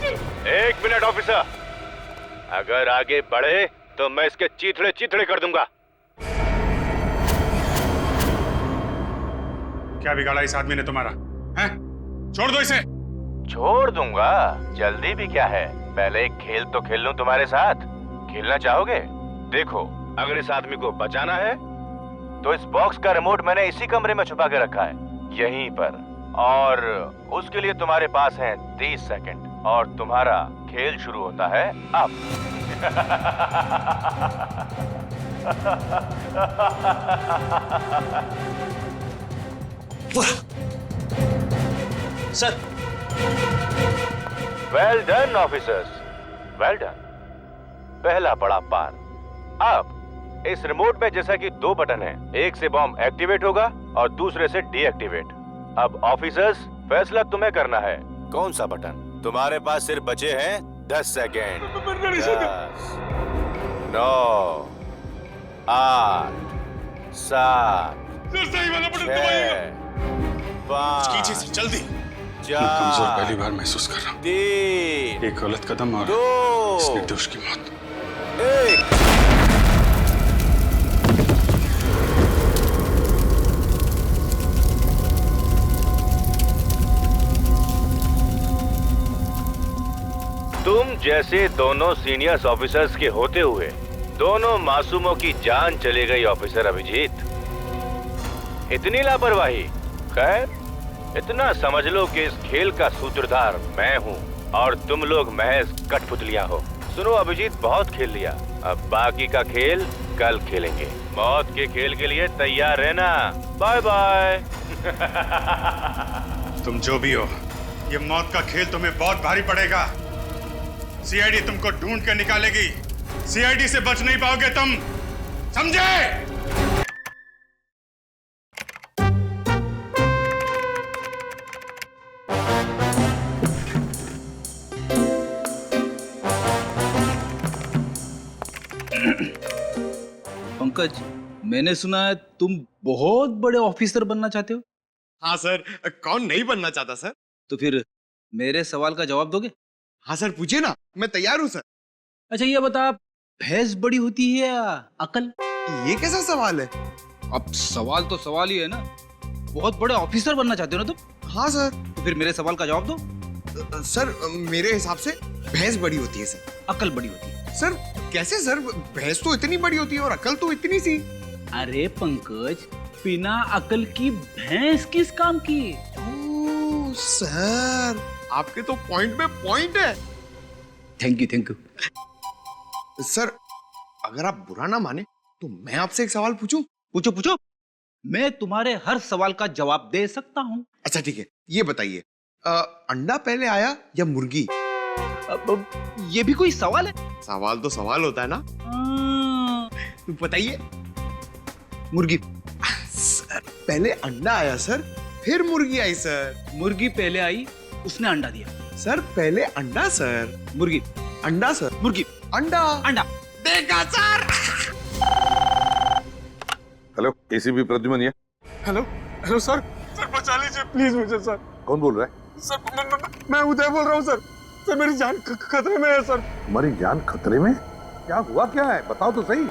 एक minute officer, अगर आगे बढ़े तो मैं इसके चीथड़े चीथड़े कर दूंगा। क्या बिगाड़ा इस आदमी ने तुम्हारा? हैं? छोड़ दो इसे। छोड़ दूंगा? जल्दी भी क्या है, पहले एक खेल तो खेल लूं तुम्हारे साथ। खेलना चाहोगे? देखो, अगर इस आदमी को बचाना है तो इस बॉक्स का रिमोट मैंने इसी कमरे में छुपा के रखा है, यहीं पर। और उसके लिए तुम्हारे पास है 30 सेकंड और तुम्हारा खेल शुरू होता है अब। Sir. Well done officers, well done. पहला पड़ा पार। अब इस रिमोट में जैसा कि 2 बटन हैं, एक से बॉम्ब एक्टिवेट होगा और दूसरे से डीएक्टिवेट। अब ऑफिसर्स, फैसला तुम्हें करना है, कौन सा बटन? तुम्हारे पास सिर्फ बचे हैं 10 सेकेंड। 10, 9, 8, 7, 6, 5, जल्दी। 4, कमजोर पहली बार महसूस कर रहा हूँ। 3, एक गलत कदम और 2, इस निर्दोष की मौत। 1। तुम जैसे दोनों सीनियर्स ऑफिसर्स के होते हुए दोनों मासूमों की जान चली गई ऑफिसर अभिजीत। इतनी लापरवाही। खैर, इतना समझ लो कि इस खेल का सूत्रधार मैं हूँ और तुम लोग महज कठपुतलियां हो। सुनो अभिजीत, बहुत खेल लिया, अब बाकी का खेल कल खेलेंगे। मौत के खेल के लिए तैयार रहना। Bye bye. तुम जो भी हो, ये मौत का खेल तुम्हें बहुत भारी पड़ेगा। सीआईडी तुमको ढूंढ कर निकालेगी। सीआईडी से बच नहीं पाओगे तुम, समझे? पंकज, मैंने सुना है तुम बहुत बड़े ऑफिसर बनना चाहते हो। हाँ सर, कौन नहीं बनना चाहता सर? तो फिर मेरे सवाल का जवाब दोगे? हाँ सर, पूछिए ना, मैं तैयार हूँ सर। अच्छा ये बता, भैंस बड़ी होती है या अकल? ये कैसा सवाल है? अब सवाल तो सवाल ही है ना। बहुत बड़े ऑफिसर बनना चाहते हो ना तुम? हाँ सर। तो फिर मेरे सवाल का जवाब दो। सर, मेरे हिसाब से भैंस बड़ी होती है सर। अकल बड़ी होती है। सर कैसे सर? भैंस तो इतनी बड़ी होती है और अकल तो इतनी सी। अरे पंकज, बिना अकल की भैंस किस काम की? ओह सर, आपके तो पॉइंट में पॉइंट है। Thank you, thank you. Sir, अगर आप बुरा ना माने तो मैं आपसे एक सवाल पूछूं? पूछो पूछो, मैं तुम्हारे हर सवाल का जवाब दे सकता हूँ। अच्छा ठीक है, ये बताइए, अंडा पहले आया या मुर्गी? अब ये भी कोई सवाल है? सवाल तो सवाल होता है ना। तो बताइए। मुर्गी। सर, पहले अंडा आया सर, फिर मुर्गी आई सर। मुर्गी पहले आई, उसने अंडा दिया। सर पहले अंडा सर, मुर्गी। अंडा सर, मुर्गी। अंडा। अंडा। देखा सर। हेलो, एसीपी प्रद्युमन ये। हेलो हेलो सर, सर बचा लीजिए प्लीज मुझे सर। कौन बोल रहा है? सर मैं उदय बोल रहा हूँ सर। सर मेरी जान खतरे में है सर। तुम्हारी जान खतरे में? क्या हुआ, क्या है, बताओ तो सही।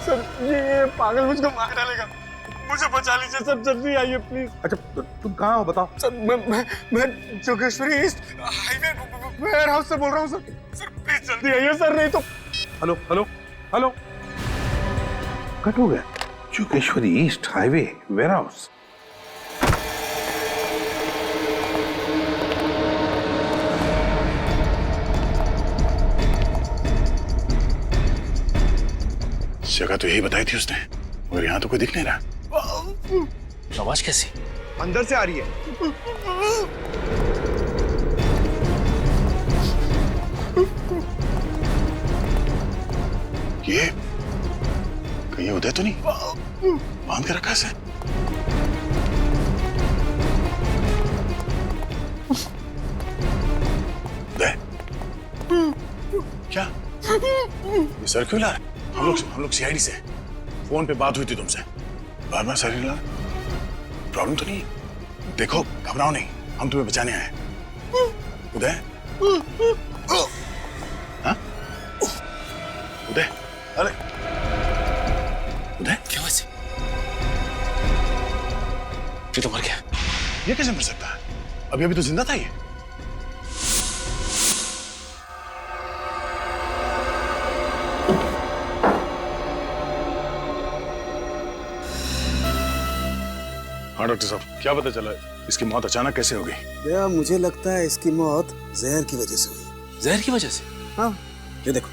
सर ये पागल मुझको मार डालेगा, मुझे बचा लीजिए सर, जल्दी आइए प्लीज। अच्छा तुम कहाँ हो बताओ। सर मैं Jogeshwari east highway warehouse से बोल रहा हूँ सर। सर प्लीज जल्दी आइए सर, नहीं तो। हेलो हेलो हेलो, कट हो गया। Jogeshwari east highway warehouse. जगह तो यही बताई थी उसने, मगर यहाँ तो कोई दिख नहीं रहा। आवाज कैसी? अंदर से आ रही है। ये कहीं उदय तो नहीं बांध के रखा है इसे? उदय, क्या ये सर क्यों ला रहे? हम लोग सीआईडी से, फोन पे बात हुई थी तुमसे, बार बार सर ला। प्रॉब्लम तो नहीं? देखो घबराओ नहीं, हम तुम्हें बचाने आए हैं। उदय अभी अभी तो जिंदा था ये। हाँ डॉक्टर साहब, क्या पता चला इसकी मौत अचानक कैसे हो गई? भैया मुझे लगता है इसकी मौत जहर की वजह से हुई। जहर की वजह से? हाँ, ये देखो,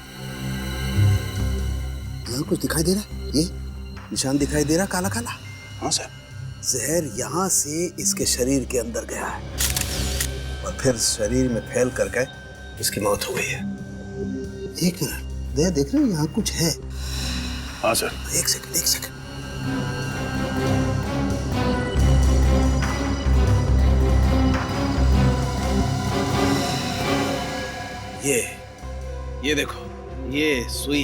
यहाँ कुछ दिखाई दे रहा है, ये निशान दिखाई दे रहा काला काला। हाँ सर। जहर यहाँ से इसके शरीर के अंदर गया है और फिर शरीर में फैल करके इसकी मौत हो गई है। एक मिनट, दया देख रहे हो यहाँ कुछ है? हाँ सर। एक सेकंड। ये देखो, ये सुई,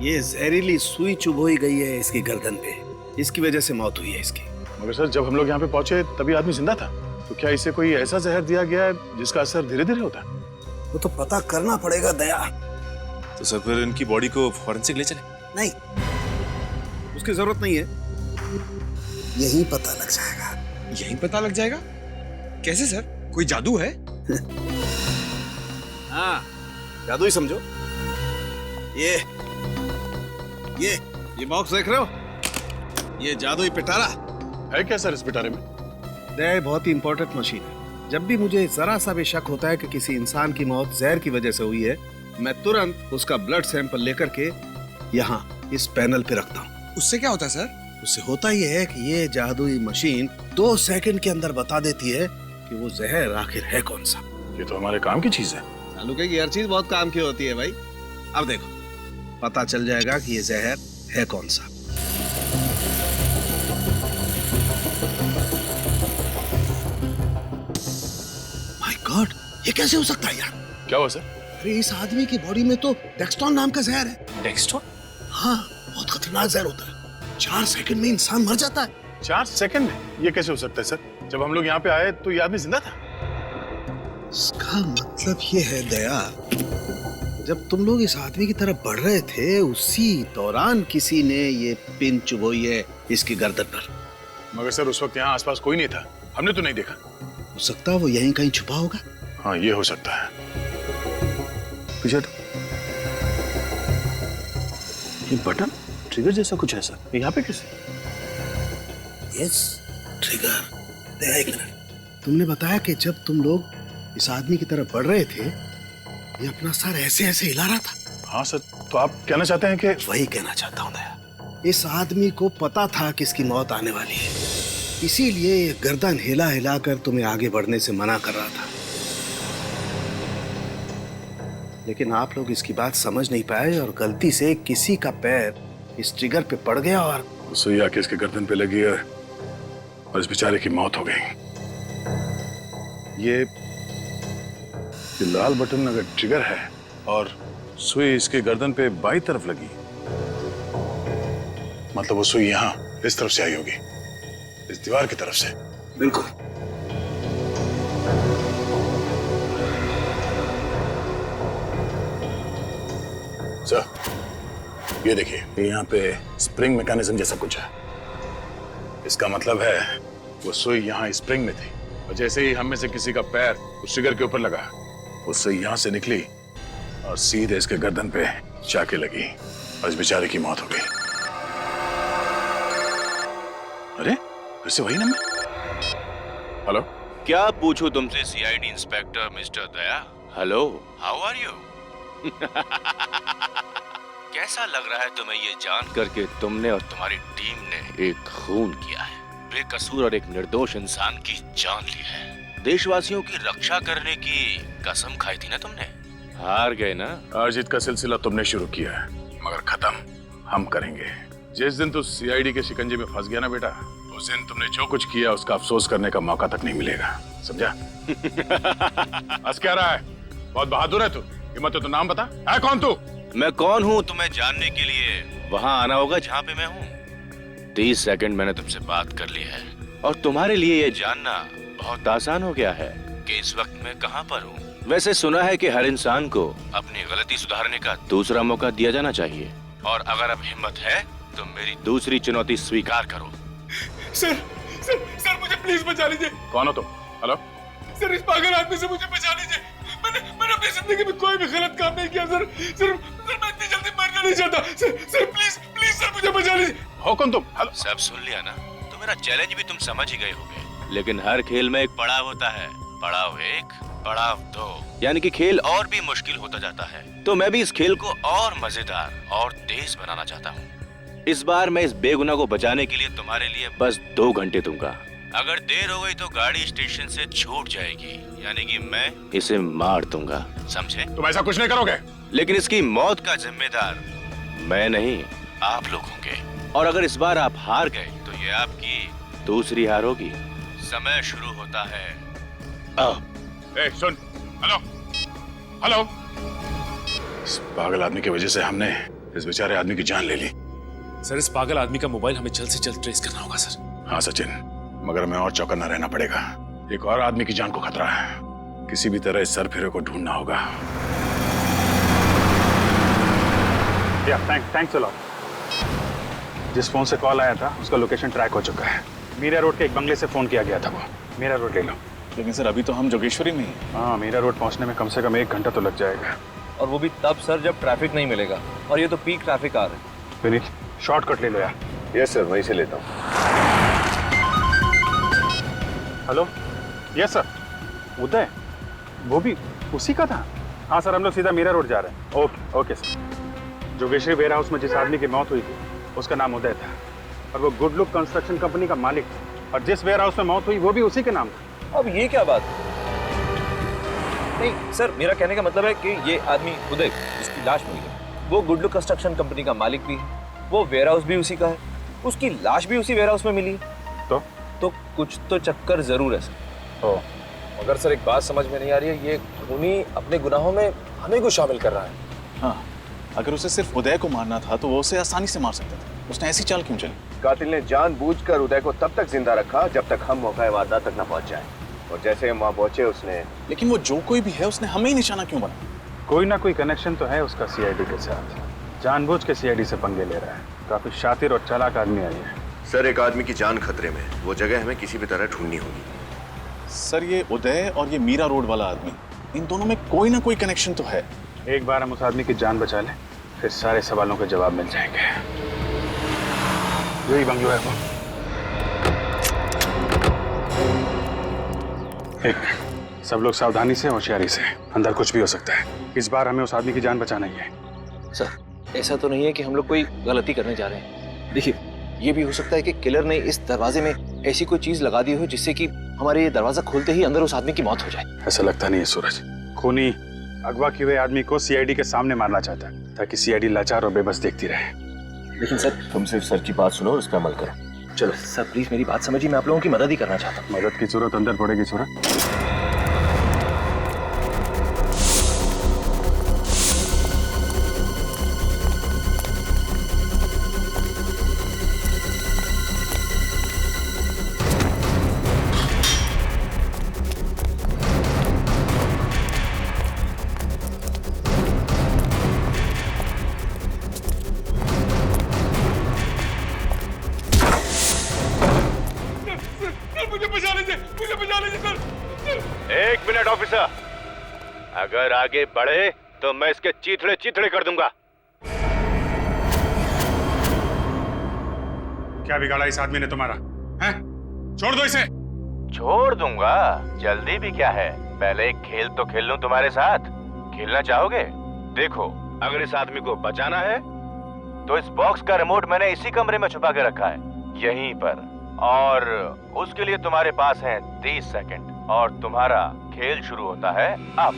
ये जहरीली सुई चुभोई गई है इसकी गर्दन पे, इसकी वजह से मौत हुई है इसकी। मगर सर जब हम लोग यहाँ पे पहुंचे तभी आदमी जिंदा था, तो क्या इसे कोई ऐसा जहर दिया गया है जिसका असर धीरे धीरे होता है? वो तो पता करना पड़ेगा दया। तो सर फिर इनकी बॉडी को फॉरेंसिक ले चले? नहीं, उसकी जरूरत नहीं है, यही पता लग जाएगा। यही पता लग जाएगा? कैसे सर? कोई जादू है? हाँ, जादू ही समझो। ये बॉक्स देख रहे हो? ये जादुई पिटारा है क्या सर इस पिटारे में? दया बहुत ही इंपॉर्टेंट मशीन है। जब भी मुझे जरा सा भी शक होता है कि किसी इंसान की मौत जहर की वजह से हुई है, मैं तुरंत उसका ब्लड सैंपल लेकर के यहाँ इस पैनल पे रखता हूँ। उससे क्या होता है सर? उससे होता ये है कि ये जादुई मशीन 2 सेकंड के अंदर बता देती है कि वो जहर आखिर है कौन सा। ये तो हमारे काम की चीज है। चालू की हर चीज बहुत काम की होती है भाई। अब देखो, पता चल जाएगा कि ये जहर है कौन सा। माय गॉड, ये कैसे हो सकता है यार? क्या हुआ सर? अरे इस आदमी की बॉडी में तो डेक्सटोन नाम का जहर है। डेक्सटोन? हाँ, बहुत खतरनाक जहर होता है। 4 सेकंड में इंसान मर जाता है। 4 सेकंड में? ये कैसे हो सकता है सर? जब हम लोग यहाँ पे आए तो ये आदमी जिंदा था। इसका मतलब ये है दया, जब तुम लोग इस आदमी की तरफ बढ़ रहे थे उसी दौरान किसी ने ये पिन चुभोई है इसकी गर्दन पर। मगर सर उस वक्त यहाँ आसपास कोई नहीं था, हमने तो नहीं देखा। हो सकता है वो यहीं कहीं छुपा होगा। हाँ ये हो सकता है। पीछे तो ये बटन ट्रिगर जैसा कुछ है सर, यहाँ पे कैसे? Yes, trigger. दया एक मिनट, तुमने बताया कि जब तुम लोग इस आदमी की तरफ बढ़ रहे थे ये अपना सर ऐसे ऐसे हिला रहा था। हाँ सर, तो आप कहना चाहते हैं कि? वही कहना चाहता हूँ दया। इस आदमी को पता था कि इसकी मौत आने वाली है, इसीलिए ये गर्दन हिला हिला कर तुम्हें आगे बढ़ने से मना कर रहा था। लेकिन आप लोग इसकी बात समझ नहीं पाए और गलती से किसी का पैर इस ट्रिगर पे पड़ गया और सुई आके इसके गर्दन पे लगी और इस बेचारे की मौत हो गई। ये लाल बटन अगर ट्रिगर है और सुई इसके गर्दन पे बाईं तरफ लगी, मतलब वो सुई यहाँ इस तरफ से आई होगी, इस दीवार की तरफ से। बिल्कुल। सर ये देखिए, यहाँ पे स्प्रिंग मैकेनिज्म जैसा कुछ है। इसका मतलब है वो सुई यहाँ स्प्रिंग में थी और जैसे ही हम में से किसी का पैर उस ट्रिगर के ऊपर लगा, वो सुई यहाँ से निकली और सीधे इसके गर्दन पे जाके लगी और इस बेचारे की मौत हो गई। अरे फिर से वही नंबर। हेलो, क्या पूछूं तुमसे CID inspector mister Daya? Hello, how are you? कैसा लग रहा है तुम्हें ये जान करके तुमने और तुम्हारी टीम ने एक खून किया है, बेकसूर और एक निर्दोष इंसान की जान ली है। देशवासियों की रक्षा करने की कसम खाई थी ना तुमने, हार गए ना। हार जीत का सिलसिला तुमने शुरू किया है, मगर खत्म हम करेंगे। जिस दिन तू सीआईडी के शिकंजे में फंस गया ना बेटा, उस दिन तुमने जो कुछ किया उसका अफसोस करने का मौका तक नहीं मिलेगा, समझा? हंस क्या रहा है? बहुत बहादुर है तू। हिम्मत है तो नाम बता, है कौन तू? मैं कौन हूँ तुम्हें जानने के लिए वहाँ आना होगा जहाँ पे मैं हूँ। 30 सेकंड मैंने तुमसे बात कर ली है और तुम्हारे लिए ये जानना बहुत आसान हो गया है कि इस वक्त मैं कहाँ पर हूँ। वैसे सुना है कि हर इंसान को अपनी गलती सुधारने का दूसरा मौका दिया जाना चाहिए, और अगर अब हिम्मत है तो मेरी दूसरी चुनौती स्वीकार करो। सर मुझे प्लीज बचा लीजिए। कौन हो तुम? हेलो सर इस पागल आदमी से मुझे बचा लीजिए। मैंने अपनी जिंदगी में कोई भी गलत काम नहीं किया सर। सर मैं इतनी जल्दी मरना नहीं चाहता। सर प्लीज सर मुझे बचा लीजिए। हो कौन तुम? हेलो। सब सुन लिया ना? तो मेरा चैलेंज भी तुम समझ ही गए होगे, लेकिन हर खेल में एक पड़ाव होता है। पड़ाव 1, पड़ाव 2, यानी कि खेल और भी मुश्किल होता जाता है। तो मैं भी इस खेल को और मजेदार और तेज बनाना चाहता हूँ। इस बार मैं इस बेगुनाह को बचाने के लिए तुम्हारे लिए बस 2 घंटे दूंगा। अगर देर हो गई तो गाड़ी स्टेशन से छूट जाएगी, यानी कि मैं इसे मार दूंगा, समझे? तुम ऐसा कुछ नहीं करोगे। लेकिन इसकी मौत का जिम्मेदार मैं नहीं, आप लोग होंगे। और अगर इस बार आप हार गए तो ये आपकी दूसरी हार होगी। समय शुरू होता है। ए, सुन। हेलो। इस पागल आदमी की वजह से हमने इस बेचारे आदमी की जान ले ली। सर इस पागल आदमी का मोबाइल हमें जल्द से जल्द ट्रेस करना होगा सर। हाँ सचिन, मगर हमें और चौकन्ना रहना पड़ेगा। एक और आदमी की जान को खतरा है। किसी भी तरह इस सरफिरे को ढूंढना होगा। Thanks a lot. जिस फोन से कॉल आया था उसका लोकेशन ट्रैक हो चुका है। मीरा रोड के एक बंगले से फोन किया गया था। वो मीरा रोड ले लो। लेकिन सर अभी तो हम जोगेश्वरी में हैं। हाँ, मीरा रोड पहुंचने में कम से कम 1 घंटा तो लग जाएगा। और वो भी तब सर जब ट्रैफिक नहीं मिलेगा, और ये तो पीक ट्रैफिक आ रहा है। विनीत, शॉर्टकट ले लो यार। यस सर, वहीं से लेता हूँ। हेलो। Yes sir. उदय, वो भी उसी का था? हाँ सर, हम लोग सीधा मीरा रोड जा रहे हैं। Okay sir. Jogeshwari warehouse में जिस आदमी की मौत हुई थी उसका नाम उदय था, और वो गुड लुक कंस्ट्रक्शन कंपनी का मालिक था। और जिस वेयर हाउस में मौत हुई वो भी उसी के नाम था। अब ये क्या बात? नहीं सर, मेरा कहने का मतलब है कि ये आदमी उदय जिसकी लाश मिली है, वो गुड लुक कंस्ट्रक्शन कंपनी का मालिक भी है, वो वेयर हाउस भी उसी का है, उसकी लाश भी उसी वेयर हाउस में मिली है। तो कुछ तो चक्कर जरूर है सर। मगर सर एक बात समझ में नहीं आ रही है, ये खूनी अपने गुनाहों में हमें को शामिल कर रहा है। हाँ, अगर उसे सिर्फ उदय को मारना था तो वो उसे आसानी से मार सकता था। उसने ऐसी चाल क्यों चली? कातिल ने जानबूझकर उदय को तब तक जिंदा रखा जब तक हम मौका वारदात तक न पहुंच जाए, और जैसे हम वहां पहुंचे उसने। लेकिन वो जो कोई भी है उसने हमें ही निशाना क्यों बना? कोई ना कोई कनेक्शन तो है उसका सीआईडी के साथ। जानबूझ के सीआईडी से पंगे ले रहा है। काफी शातिर और चालाक आदमी है ये। सर एक आदमी की जान खतरे में, वो जगह हमें किसी भी तरह ढूंढनी होगी। सर ये उदय और ये मीरा रोड वाला आदमी, इन दोनों में कोई ना कोई कनेक्शन तो है। एक बार हम उस आदमी की जान बचा लें, फिर सारे सवालों के जवाब मिल जाएंगे। यही बंगलो है वो। एक, सब लोग सावधानी से, होशियारी से। अंदर कुछ भी हो सकता है। इस बार हमें उस आदमी की जान बचाना ही है। सर ऐसा तो नहीं है कि हम लोग कोई गलती करने जा रहे हैं। देखिए, ये भी हो सकता है कि किलर ने इस दरवाजे में ऐसी कोई चीज लगा दी हो जिससे कि हमारे ये दरवाजा खोलते ही अंदर उस आदमी की मौत हो जाए। ऐसा लगता नहीं है सूरज। खूनी अगवा किए हुए आदमी को सीआईडी के सामने मारना चाहता है ताकि सीआईडी लाचार और बेबस देखती रहे। लेकिन सर तुम सिर्फ सर की बात सुनो और उस पर अमल करो। चलो सर प्लीज मेरी बात समझिए, मैं आप लोगों की मदद ही करना चाहता हूँ। मदद की जरूरत अंदर पड़ेगी सूरज। एक मिनट ऑफिसर, अगर आगे बढ़े तो मैं इसके चीथड़े चीथड़े कर दूंगा। क्या बिगाड़ा इस आदमी ने तुम्हारा? हैं? छोड़ दो इसे। छोड़ दूंगा? जल्दी भी क्या है, पहले एक खेल तो खेल लूं तुम्हारे साथ। खेलना चाहोगे? देखो, अगर इस आदमी को बचाना है तो इस बॉक्स का रिमोट मैंने इसी कमरे में छुपा के रखा है, यहीं पर। और उसके लिए तुम्हारे पास है 30 सेकंड, और तुम्हारा खेल शुरू होता है अब।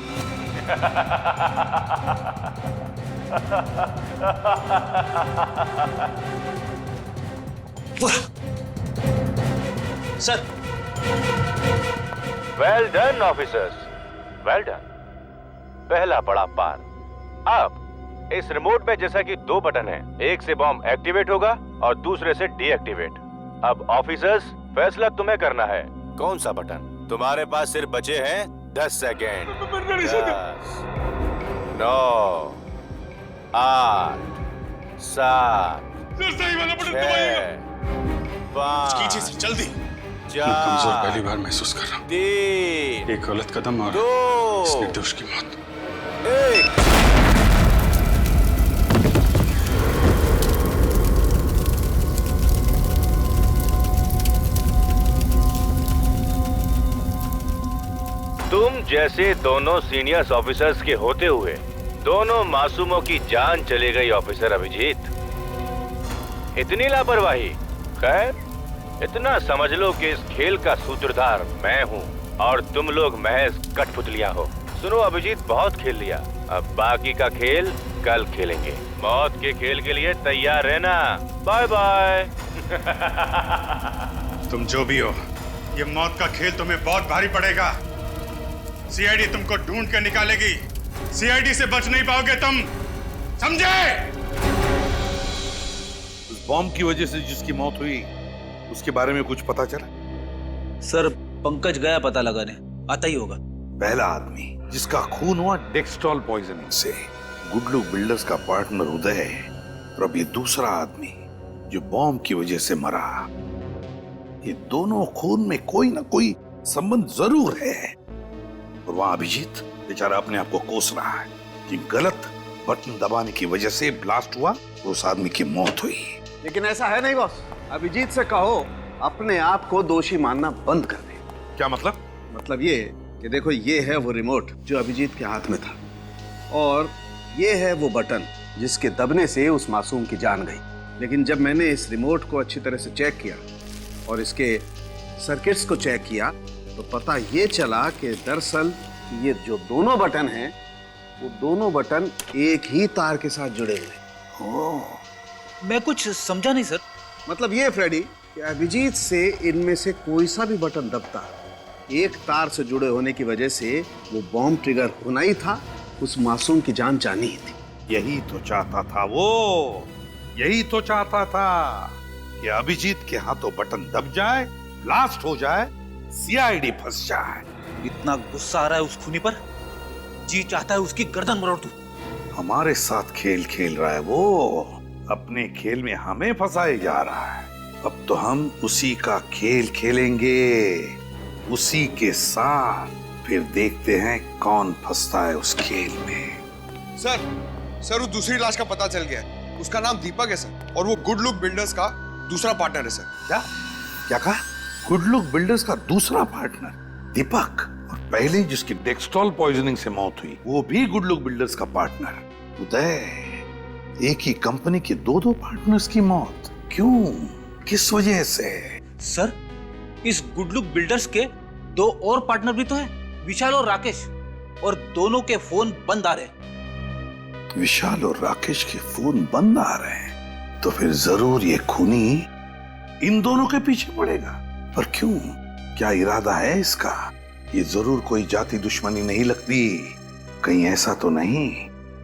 Sir well done officers, well done. पहला पड़ा पार। अब इस रिमोट में जैसा कि 2 बटन हैं, एक से बॉम्ब एक्टिवेट होगा और दूसरे से डीएक्टिवेट। अब ऑफिसर्स, फैसला तुम्हें करना है, कौन सा बटन? तुम्हारे पास सिर्फ बचे हैं 10 सेकेंड। 10, 9, 8, 7, 6, 5, जल्दी चार, कमजोर पहली बार महसूस कर रहा हूँ। 3, एक गलत कदम और 2, इस निर्दोष की मौत। 1। तुम जैसे दोनों सीनियर्स ऑफिसर्स के होते हुए दोनों मासूमों की जान चली गई ऑफिसर अभिजीत। इतनी लापरवाही। खैर, इतना समझ लो कि इस खेल का सूत्रधार मैं हूँ और तुम लोग महज कठपुतलियां हो। सुनो अभिजीत, बहुत खेल लिया, अब बाकी का खेल कल खेलेंगे। मौत के खेल के लिए तैयार रहना। Bye bye. तुम जो भी हो, ये मौत का खेल तुम्हें बहुत भारी पड़ेगा। सीआईडी तुमको ढूंढ कर निकालेगी। सीआईडी से बच नहीं पाओगे तुम, समझे? उस बॉम्ब की वजह से जिसकी मौत हुई उसके बारे में कुछ पता चला? सर पंकज गया पता लगाने, आता ही होगा। पहला आदमी जिसका खून हुआ डेक्सट्रॉल पॉइजनिंग से, गुडलू बिल्डर्स का पार्टनर उदय, और अब ये दूसरा आदमी जो बॉम्ब की वजह से मरा। ये दोनों खून में कोई ना कोई संबंध जरूर है। और वहां अभिजीत बेचारा अपने आप को कोस रहा है कि गलत बटन दबाने की वजह से ब्लास्ट हुआ, उस आदमी की मौत हुई। लेकिन ऐसा है नहीं बॉस। अभिजीत से कहो अपने आप को दोषी मानना बंद कर दे। क्या मतलब? मतलब ये कि देखो, ये है वो रिमोट जो अभिजीत के हाथ में था, और ये है वो बटन जिसके दबने से उस मासूम की जान गई। लेकिन जब मैंने इस रिमोट को अच्छी तरह से चेक किया और इसके सर्किट्स को चेक किया तो पता ये चला कि दरअसल ये जो दोनों बटन हैं वो दोनों बटन एक ही तार के साथ जुड़े हुए। मैं कुछ समझा नहीं सर। मतलब ये फ्रेडी कि अभिजीत से इनमें से कोई सा भी बटन दबता, एक तार से जुड़े होने की वजह से वो बॉम्ब ट्रिगर होना ही था, उस मासूम की जान जानी ही थी। यही तो चाहता था वो, यही तो चाहता था कि अभिजीत के हाथों बटन दब जाए, ब्लास्ट हो जाए, सीआईडी फंस जाए। इतना गुस्सा आ रहा है उस खूनी पर, जी चाहता है उसकी गर्दन मरोड़ दूं। हमारे साथ खेल खेल रहा है वो, अपने खेल में हमें फंसाए जा रहा है। अब तो हम उसी का खेल खेलेंगे, उसी के साथ। फिर देखते हैं कौन फंसता है उस खेल में। सर उस दूसरी लाश का पता चल गया है। उसका नाम दीपक है सर, और वो गुड लुक बिल्डर्स का दूसरा पार्टनर है सर। क्या कहा? गुड लुक बिल्डर्स का दूसरा पार्टनर दीपक, और पहले जिसकी डेक्सट्रॉल पॉइजनिंग से मौत हुई वो भी गुड लुक बिल्डर्स का पार्टनर उदय। एक ही कंपनी के दो पार्टनर्स की मौत, क्यों, किस वजह से? सर इस गुडलुक बिल्डर्स के दो और पार्टनर भी तो हैं, विशाल और राकेश, और दोनों के फोन बंद आ रहे हैं। विशाल और राकेश के फोन बंद आ रहे हैं तो फिर जरूर ये खूनी इन दोनों के पीछे पड़ेगा। पर क्यों, क्या इरादा है इसका? ये जरूर कोई जाति दुश्मनी नहीं लगती। कहीं ऐसा तो नहीं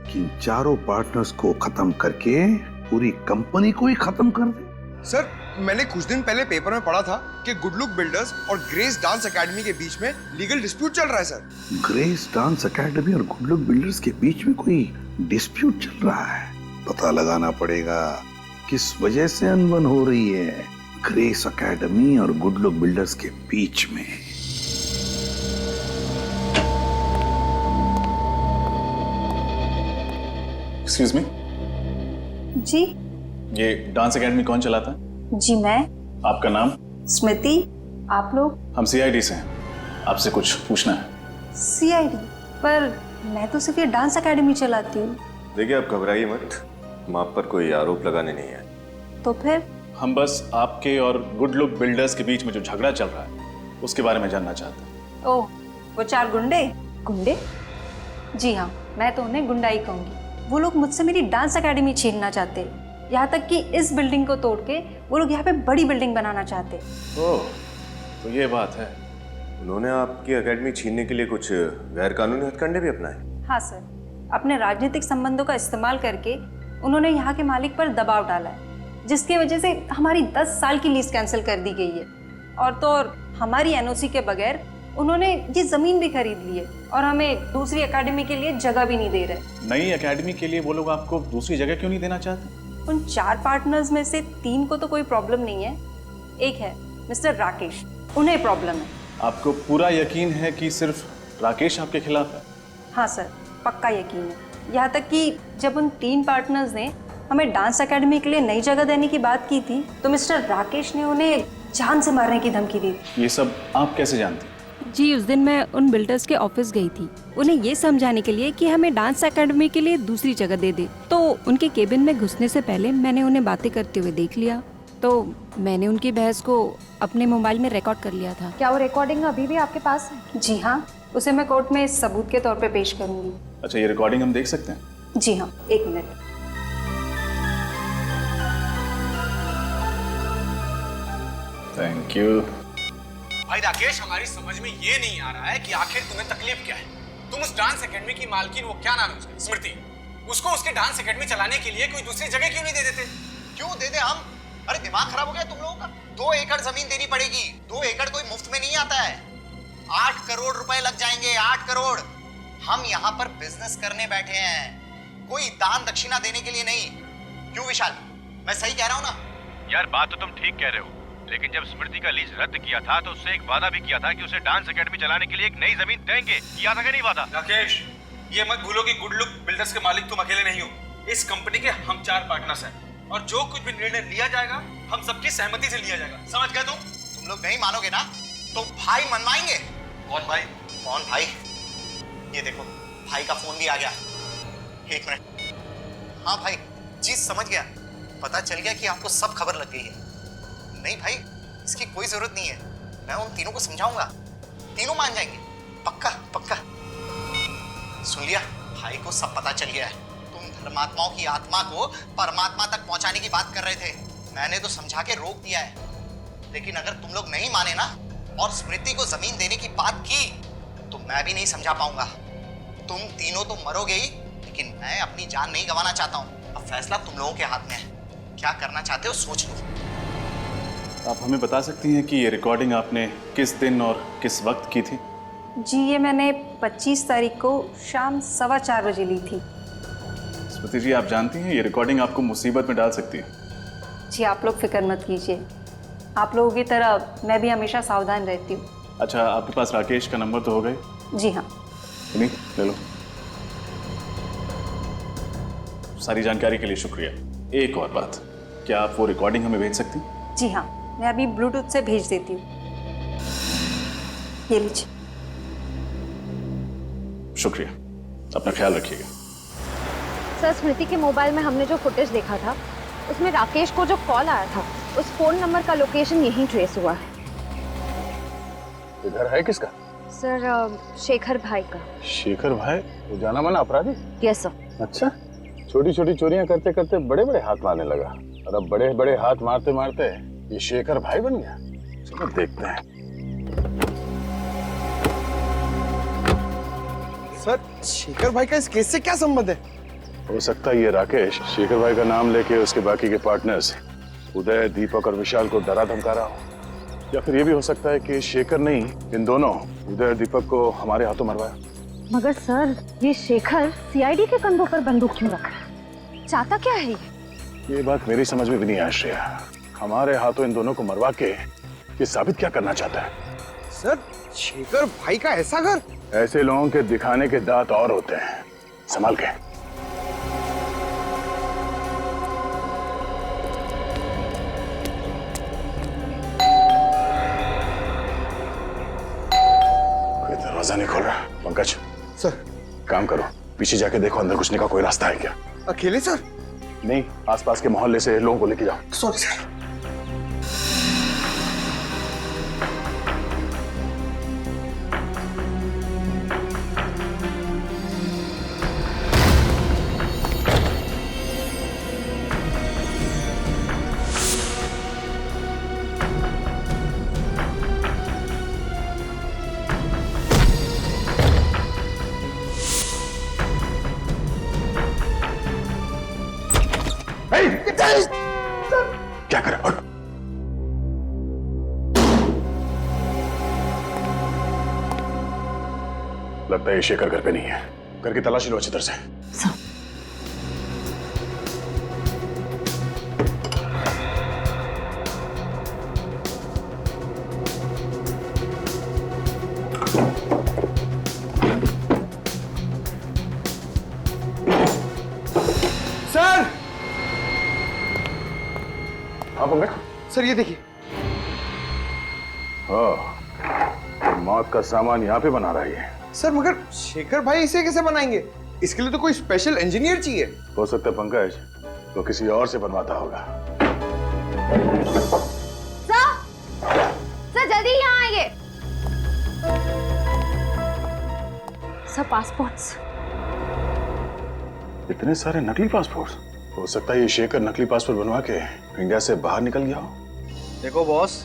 कि इन चारों पार्टनर्स को खत्म करके पूरी कंपनी को ही खत्म कर दे? सर मैंने कुछ दिन पहले पेपर में पढ़ा था कि गुड लुक बिल्डर्स और ग्रेस डांस एकेडमी के बीच में लीगल डिस्प्यूट चल रहा है सर। ग्रेस डांस एकेडमी और गुड लुक बिल्डर्स के बीच में कोई डिस्प्यूट चल रहा है। पता लगाना पड़ेगा किस वजह से अनबन हो रही है ग्रेस एकेडमी और गुड लुक बिल्डर्स के बीच में। एक्सक्यूज मी जी। ये डांस एकेडमी कौन चलाता है? जी मैं। आपका नाम? स्मृति। आप लोग? हम सीआईडी से हैं, आपसे कुछ पूछना है। सीआईडी? पर मैं तो सिर्फ ये डांस एकेडमी चलाती हूँ। देखिए आप घबराइए मत, हम आप पर कोई आरोप लगाने नहीं आए। तो फिर? हम बस आपके और गुड लुक बिल्डर्स के बीच में जो झगड़ा चल रहा है उसके बारे में जानना चाहते हैं। ओह, वो चार गुंडे? गुंडे? जी हाँ, मैं तो उन्हें गुंडा ही कहूँगी। वो लोग मुझसे मेरी डांस एकेडमी छीनना चाहते, यहाँ तक कि इस बिल्डिंग को तोड़ के वो लोग यहाँ पे बड़ी बिल्डिंग बनाना चाहते। ओह, तो ये बात है। उन्होंने आपकी एकेडमी छीनने के लिए कुछ गैर कानूनी हथकंडे भी अपनाए? हाँ सर, अपने राजनीतिक संबंधों का इस्तेमाल करके उन्होंने यहाँ के मालिक पर दबाव डाला है, जिसकी वजह से हमारी 10 साल की लीज कैंसिल कर दी गई है। और तो और हमारी एनओसी के बगैर उन्होंने ये जमीन भी खरीद ली है और हमें दूसरी एकेडमी के लिए जगह भी नहीं दे रहे। नई एकेडमी के लिए वो लोग आपको दूसरी जगह क्यों नहीं देना चाहते? उन 4 पार्टनर्स में से 3 को तो कोई प्रॉब्लम नहीं है। एक है मिस्टर राकेश, उन्हें प्रॉब्लम है। आपको पूरा यकीन है कि सिर्फ राकेश आपके खिलाफ है? हाँ सर, पक्का यकीन है। यहाँ तक कि जब उन 3 पार्टनर्स ने हमें डांस एकेडमी के लिए नई जगह देने की बात की थी तो मिस्टर राकेश ने उन्हें जान से मारने की धमकी दी। ये सब आप कैसे जानते? जी, उस दिन मैं उन बिल्डर्स के ऑफिस गई थी उन्हें ये समझाने के लिए कि हमें डांस एकेडमी के लिए दूसरी जगह दे दे। तो उनके केबिन में घुसने से पहले मैंने उन्हें बातें करते हुए देख लिया, तो मैंने उनकी बहस को अपने मोबाइल में रिकॉर्ड कर लिया था। क्या वो रिकॉर्डिंग अभी भी आपके पास है? जी हाँ, उसे मैं कोर्ट में सबूत के तौर पे पेश करूंगी। अच्छा, ये रिकॉर्डिंग हम देख सकते हैं? जी हाँ, 1 मिनट। Thank you. भाई राकेश, हमारी समझ में ये नहीं आ रहा है कि आखिर तुम्हें तकलीफ क्या है। तुम उस डांस एकेडमी की मालकिन, वो क्या नाम है उसका, स्मृति, उसको उसकी डांस एकेडमी चलाने के लिए कोई दूसरी जगह क्यों नहीं दे देते? क्यों दे दे हम? अरे दिमाग खराब हो गया तुम लोगों का? 2 एकड़ जमीन देनी पड़ेगी। 2 एकड़ कोई मुफ्त में नहीं आता है। 8 करोड़ रुपए लग जाएंगे, 8 करोड़। हम यहाँ पर बिजनेस करने बैठे हैं, कोई दान दक्षिणा देने के लिए नहीं। क्यों विशाल, मैं सही कह रहा हूँ ना? यार बात तो तुम ठीक कह रहे हो, लेकिन जब स्मृति का लीज रद्द किया था तो उससे एक वादा भी किया था कि उसे डांस एकेडमी चलाने के लिए एक नई जमीन देंगे। किया था कि नहीं वादा? राकेश, ये मत भूलो कि गुड लुक बिल्डर्स के मालिक तुम अकेले नहीं हो। इस कंपनी के हम 4 पार्टनर्स हैं और जो कुछ भी निर्णय लिया जाएगा हम सबकी सहमति से लिया जाएगा। समझ गए तुम? तुम लोग नहीं मानोगे ना तो भाई मनवाएंगे। कौन भाई? कौन भाई? ये देखो, भाई का फोन भी आ गया। 1 मिनट। हाँ भाई जी, समझ गया। पता चल गया कि आपको सब खबर लग गई है। नहीं भाई, इसकी कोई जरूरत नहीं है। मैं उन तीनों को समझाऊंगा, तीनों मान जाएंगे। पक्का पक्का। सुन लिया, भाई को सब पता चल गया है। तुम धर्मात्माओं की आत्मा को परमात्मा तक पहुंचाने की बात कर रहे थे। मैंने तो समझा के रोक दिया है, लेकिन अगर तुम लोग नहीं माने ना और स्मृति को जमीन देने की बात की तो मैं भी नहीं समझा पाऊंगा। तुम तीनों तो मरोगे ही, लेकिन मैं अपनी जान नहीं गंवाना चाहता हूं। अब फैसला तुम लोगों के हाथ में है। क्या करना चाहते हो सोच लो। आप हमें बता सकती हैं कि ये रिकॉर्डिंग आपने किस दिन और किस वक्त की थी? जी, ये मैंने 25 तारीख को शाम 4:15 बजे ली थी। स्मृति जी, आप जानती हैं ये रिकॉर्डिंग आपको मुसीबत में डाल सकती है। जी, आप लोग फिक्र मत कीजिए। आप लोगों की तरह मैं भी हमेशा सावधान रहती हूँ। अच्छा, आपके पास राकेश का नंबर तो हो गए? जी हाँ। नहीं, ले लो। सारी जानकारी के लिए शुक्रिया। एक और बात, क्या आप वो रिकॉर्डिंग हमें भेज सकती? जी हाँ, मैं अभी ब्लूटूथ से भेज देती हूँ। ये लीजिए। शुक्रिया, अपना ख्याल रखिएगा। सर, स्मृति के मोबाइल में हमने जो फुटेज देखा था उसमें राकेश को जो कॉल आया था उस फोन नंबर का लोकेशन यहीं ट्रेस हुआ है। घर है किसका? सर, शेखर भाई का। शेखर भाई? वो जाना माना अपराधी? Yes sir. अच्छा, छोटी छोटी चोरियां करते करते बड़े बड़े हाथ मारने लगा और अब बड़े बड़े हाथ मारते मारते ये शेखर भाई बन गया। चलो देखते हैं। सर, शेखर भाई का इस केस से क्या संबंध है? हो सकता है ये राकेश शेखर भाई का नाम लेके उसके बाकी के पार्टनर्स उदय, दीपक और विशाल को डरा धमका रहा हो, या फिर ये भी हो सकता है कि शेखर नहीं, इन दोनों उदय, दीपक को हमारे हाथों मरवाया। मगर सर, ये शेखर सीआईडी के कंधों पर बंदूक क्यों रखा है? चाहता क्या है ये बात मेरी समझ में भी नहीं आई श्रेया। हमारे हाथों इन दोनों को मरवा के ये साबित क्या करना चाहता है? सर, शेखर भाई का ऐसा घर? ऐसे लोगों के दिखाने के दांत और होते हैं, संभाल के। कोई दरवाजा नहीं खोल रहा। पंकज सर, काम करो, पीछे जाके देखो अंदर घुसने का कोई रास्ता है क्या। अकेले सर? नहीं, आसपास के मोहल्ले से लोगों को लेके जाओ। Sorry sir. क्या कर? लगता है ये शेखर घर पे नहीं है। घर की तलाशी लो अच्छी तरह से। पंकज? सर ये देखिए। तो मौत का सामान यहाँ पे बना रही है। सर मगर शेखर भाई इसे कैसे बनाएंगे? इसके लिए तो कोई स्पेशल इंजीनियर चाहिए। हो सकता है पंकज तो किसी और से बनवाता होगा। सर जल्दी यहाँ आइए। Sir passports. इतने सारे नकली पासपोर्ट? हो सकता है ये शेखर नकली पासपोर्ट बनवा के इंडिया से बाहर निकल गया हो। देखो बॉस,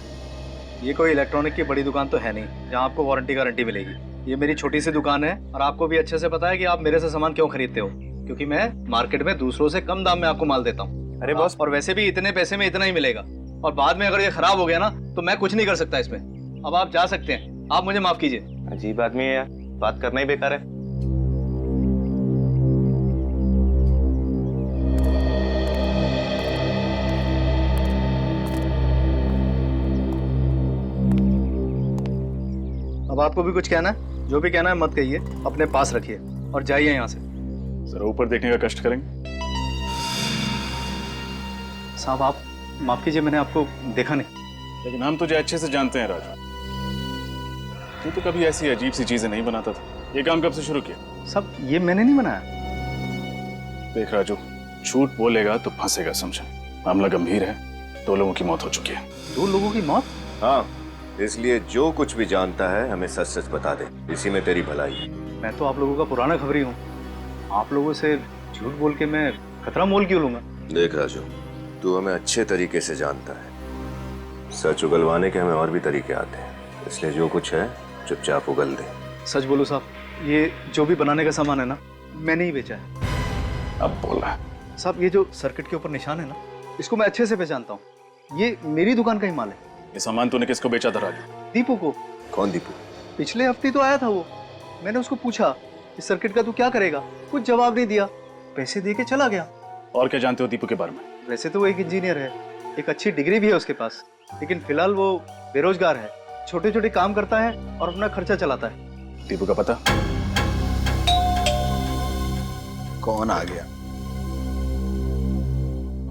ये कोई इलेक्ट्रॉनिक की बड़ी दुकान तो है नहीं जहाँ आपको वारंटी गारंटी मिलेगी। ये मेरी छोटी सी दुकान है और आपको भी अच्छे से पता है कि आप मेरे से सामान क्यों खरीदते हो, क्योंकि मैं मार्केट में दूसरों से कम दाम में आपको माल देता हूँ। अरे बॉस, और वैसे भी इतने पैसे में इतना ही मिलेगा, और बाद में अगर ये खराब हो गया ना तो मैं कुछ नहीं कर सकता इसमें। अब आप जा सकते हैं, आप मुझे माफ कीजिए। अजीब आदमी है यार, बात करना ही बेकार है। अब आपको भी कुछ कहना है? जो भी कहना है मत कहिए, अपने पास रखिए और जाइए यहाँ से। जरा ऊपर देखने का कष्ट करेंगे। साहब आप माफ कीजिए, मैंने आपको देखा नहीं। लेकिन हम तुझे अच्छे से जानते हैं राजू, तू तो कभी ऐसी अजीब सी चीजें नहीं बनाता था। ये काम कब से शुरू किया? सब ये मैंने नहीं बनाया। देख राजू, झूठ बोलेगा तो फंसेगा, समझा? मामला गंभीर है, 2 लोगों की मौत हो चुकी है। 2 लोगों की मौत? हाँ, इसलिए जो कुछ भी जानता है हमें सच सच बता दे, इसी में तेरी भलाई है। मैं तो आप लोगों का पुराना खबरी हूँ, आप लोगों से झूठ बोल के मैं खतरा मोल क्यों लूंगा? देख राजू, तू हमें अच्छे तरीके से जानता है, सच उगलवाने के हमें और भी तरीके आते हैं, इसलिए जो कुछ है चुपचाप उगल दे। सच बोलो साहब, ये जो भी बनाने का सामान है ना, मैंने ही बेचा है। अब बोला साहब, ये जो सर्किट के ऊपर निशान है ना, इसको मैं अच्छे से पहचानता हूँ, ये मेरी दुकान का ही माल है। ये सामान तूने किसको बेचा था राजू? दीपू को। कौन दीपू? पिछले हफ्ते तो आया था वो, मैंने उसको पूछा इस सर्किट का तू क्या करेगा, कुछ जवाब नहीं दिया, पैसे दे के चला गया। और क्या जानते हो दीपू के बारे में? वैसे तो वो एक इंजीनियर है, एक अच्छी डिग्री भी है उसके पास, लेकिन फिलहाल वो बेरोजगार है, छोटे छोटे काम करता है और अपना खर्चा चलाता है। दीपू का पता? कौन आ गया?